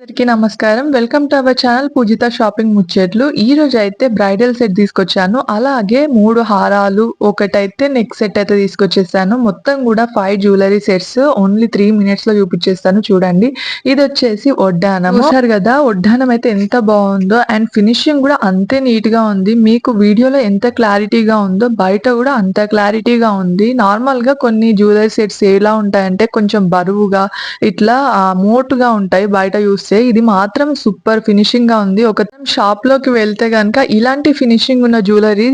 అందరికీ నమస్కారం. Welcome to our channel Pujitha shopping ముచ్చట్లు. ఈరోజైతే బ్రైడల్ సెట్ తీసుకొచ్చాను. అలాగే 3 హారాలు, ఒకటైతే నెక్ సెట్ అయితే తీసుకొచ్చేసాను. మొత్తం గూడా 5 జ్యువెలరీ సెట్స్ ఓన్లీ 3 మినిట్స్‌లో చూపిచ్చేస్తాను చూడండి. ఇదొచ్చేసి వడ్డానము. చూసారు గదా! వడ్డానం అయితే ఎంత బావుందో అండ్ ఫినిషింగ్ గూడా అంతే నీట్‌గా ఉంది. మీకు వీడియోలో ఎంత క్లారిటీగా ఉందో బయట గూడా అంత క్లారిటీగా ఉంది. నార్మల్‌గా కొన్ని జ్యువెలరీ సెట్స్ ఎలా ఉంటాయంటే కొంచెం బరువుగా ఇట్లా మోటుగా ఉంటాయి బయట చూస్తే. ఇది మాత్రం సూపర్ ఫినిషింగ్‌గా ఉంది. ఒక షాప్‌లోకి వెళ్తే గనక ఇలాంటి ఫినిషింగ్ ఉన్న జ్యువెలరీ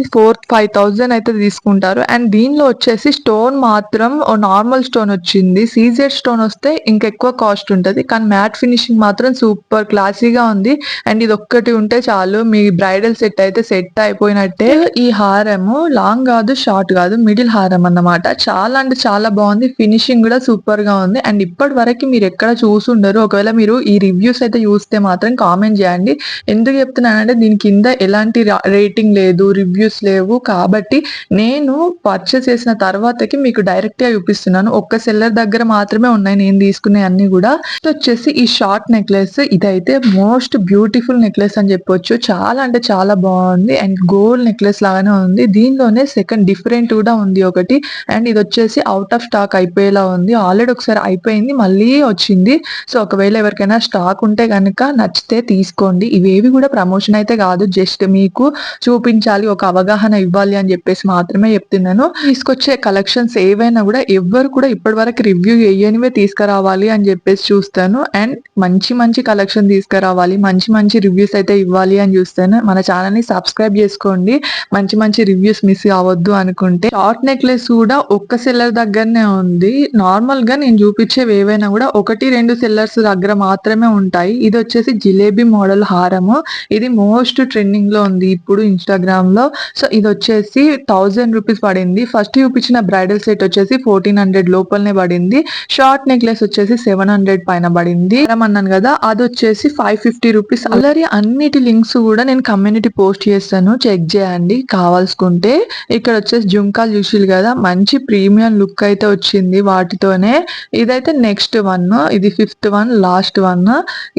5,000 అయితే తీసుకుంటారు. అండ్ దీనిలో వచ్చేసి స్టోన్ మాత్రం నార్మల్ స్టోన్ వచ్చింది. సీజెడ్ స్టోన్ వస్తే ఇంకెక్కువ కాస్ట్ ఉంటది. కానీ మ్యాట్ ఫినిషింగ్ మాత్రం సూపర్ క్లాసీగా ఉంది. అండ్ ఇదొక్కటి ఉంటే చాలు మీ బ్రైడల్ సెట్ అయితే సెట్ అయిపోయినట్టే. ఈ హారము లాంగ్ గాదు, షార్ట్ గాదు, మిడిల్ హారం అన్నమాట. చాలా అంటే చాలా బావుంది. ఫినిషింగ్ గూడా సూపర్‌గా ఉంది. అండ్ ఇప్పటివరకి మీరెక్కడ చూసుండరు. ఒకవేళ మీరు ఈ రివ్యూస్ అయితే చూస్తే మాత్రం కామెంట్ జేయండి. ఎందుకు చెప్తున్నానంటే దీని కింద ఎలాంటి రేటింగ్ లేదు, రివ్యూస్ లేవు. కాబట్టి నేను పర్చేస్ చేసిన తర్వాతకి మీకు డైరెక్ట్‌గా చూపిస్తున్నాను. ఒక్క సెల్లర్ దగ్గర మాత్రమే ఉన్నాయి నేను తీసుకున్నయన్నీ గూడా. వచ్చేసి ఈ షార్ట్ నెక్లెస్ ఇదైతే మోస్ట్ బ్యూటిఫుల్ నెక్లెస్ అని చెప్పొచ్చు. చాలా అంటే చాలా బావుంది. అండ్ గోల్డ్ నెక్లెస్ లాగానే ఉంది. దీనిలోనే సెకండ్ డిఫరెంట్ కూడా ఉంది ఒకటి. అండ్ ఇదొచ్చేసి ఔట్ ఆఫ్ స్టాక్ అయిపోయేలా ఉంది. ఆల్రెడీ ఒకసారి అయిపోయింది. మళ్ళీ వచ్చింది. సో, ఒకవేళ ఎవరికైనా స్టాక్ ఉంటే గనక నచ్చితే తీసుకోండి. ఇవేవి కూడా ప్రమోషన్ అయితే కాదు. జస్ట్ మీకు చూపించాలి, ఒక అవగాహన ఇవ్వాలి అని చెప్పేసి మాత్రమే చెప్తున్నాను. తీసుకొచ్చే కలెక్షన్స్ ఏవైనా కూడా ఎవ్వరు కూడా ఇప్పటివరకు రివ్యూ ఎయ్యనివే తీసుకురావాలి అని చెప్పేసి చూస్తాను. అండ్ మంచి మంచి కలెక్షన్ తీసుకురావాలి. మంచి మంచి రివ్యూస్ అయితే ఇవ్వాలి అని చూస్తాను. మన ఛానల్‌ని సబ్స్క్రైబ్ చేసుకోండి. మంచి మంచి రివ్యూస్ మిస్ అవ్వద్దు అనుకుంటే. షార్ట్ నెక్లెస్ కూడా ఒక్క సెల్లర్ దగ్గరనే ఉంది. నార్మల్‌గా నేను చూపించేవి ఏవైనా కూడా 1, 2 సెల్లర్స్ దగ్గర మాత్రమే ఉంటాయి. ఇదొచ్చేసి జిలేబీ మోడల్ హారము. ఇది మోస్ట్ ట్రెండింగ్‌లో ఉంది ఇప్పుడు ఇన్‌స్టాగ్రామ్‌లో. సో, ఇదొచ్చేసి 1000 రూపీస్ పడింది. ఫస్ట్ చూపించిన బ్రైడల్ సెట్ వచ్చేసి 1400 లోపలనే పడింది. షార్ట్ నెక్లెస్ వచ్చేసి 700 పైన పడింది. అన్నాను కదా, అదొచ్చేసి 550 రూపీస్. ఆల్రెడీ అన్నిటి లింక్స్ కూడా నేను కమ్యూనిటీ పోస్ట్ చేస్తాను. చెక్ చేయండి కావాల్సుకుంటే. ఇక్కడ వచ్చేసి జుంకాలు చూసిర్రు కదా, మంచి ప్రీమియం లుక్ అయితే వచ్చింది వాటితోనే. ఇదైతే నెక్స్ట్ వన్. ఇది 5th వన్, లాస్ట్ వన్.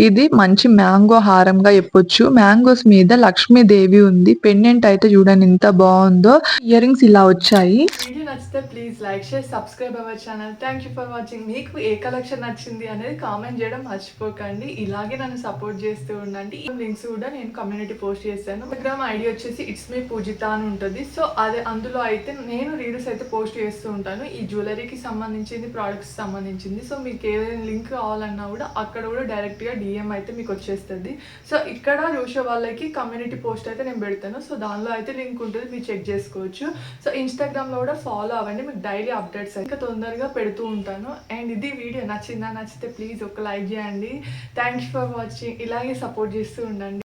ఇది మంచి మ్యాంగో హారంగా చెప్పొచ్చు. మ్యాంగోస్ మీద లక్ష్మీదేవి ఉంది. పెండెంట్ అయితే చూడండి ఎంత బాగుందో. ఇయర్ రింగ్స్ ఇలా వచ్చాయి. వీడియో నచ్చితే please like share subscribe our channel. Thank you for watching. మీకు ఏ కలెక్షన్ నచ్చింది అనేది కామెంట్ చేయడం మర్చిపోకండి. ఇలాగే నన్ను సపోర్ట్ చేస్తూ ఉండండి. ఈ లింక్స్ కూడా నేను కమ్యూనిటీ పోస్ట్ చేశాను. ఇన్స్టాగ్రామ్ ఐడి వచ్చేసి ఇట్స్ మీ పూజిత అని ఉంటుంది. సో అదే అందులో అయితే నేను రీల్స్ అయితే పోస్ట్ చేస్తూ ఉంటాను. ఈ జ్యువెలరీకి సంబంధించింది, ప్రోడక్ట్స్ సంబంధించింది. సో మీకు ఏదైనా లింక్ కావాలన్నా కూడా అక్కడ కూడా డైరెక్ట్గా డిఎం అయితే మీకు వచ్చేస్తుంది. సో ఇక్కడ చూసే వాళ్ళకి కమ్యూనిటీ పోస్ట్ అయితే నేను పెడతాను. సో దానిలో అయితే లింక్ ఉంటుంది, మీరు చెక్ చేసుకోవచ్చు. సో ఇన్స్టాగ్రామ్లో కూడా ఫాలో అవ్వండి, మీకు డైలీ అప్డేట్స్ ఇంకా తొందరగా పెడుతూ ఉంటాను. అండ్ ఇది వీడియో నచ్చిందా? నచ్చితే ప్లీజ్ ఒక లైక్ చేయండి. Thanks for watching. ఇలాగే సపోర్ట్ చేస్తూ ఉండండి.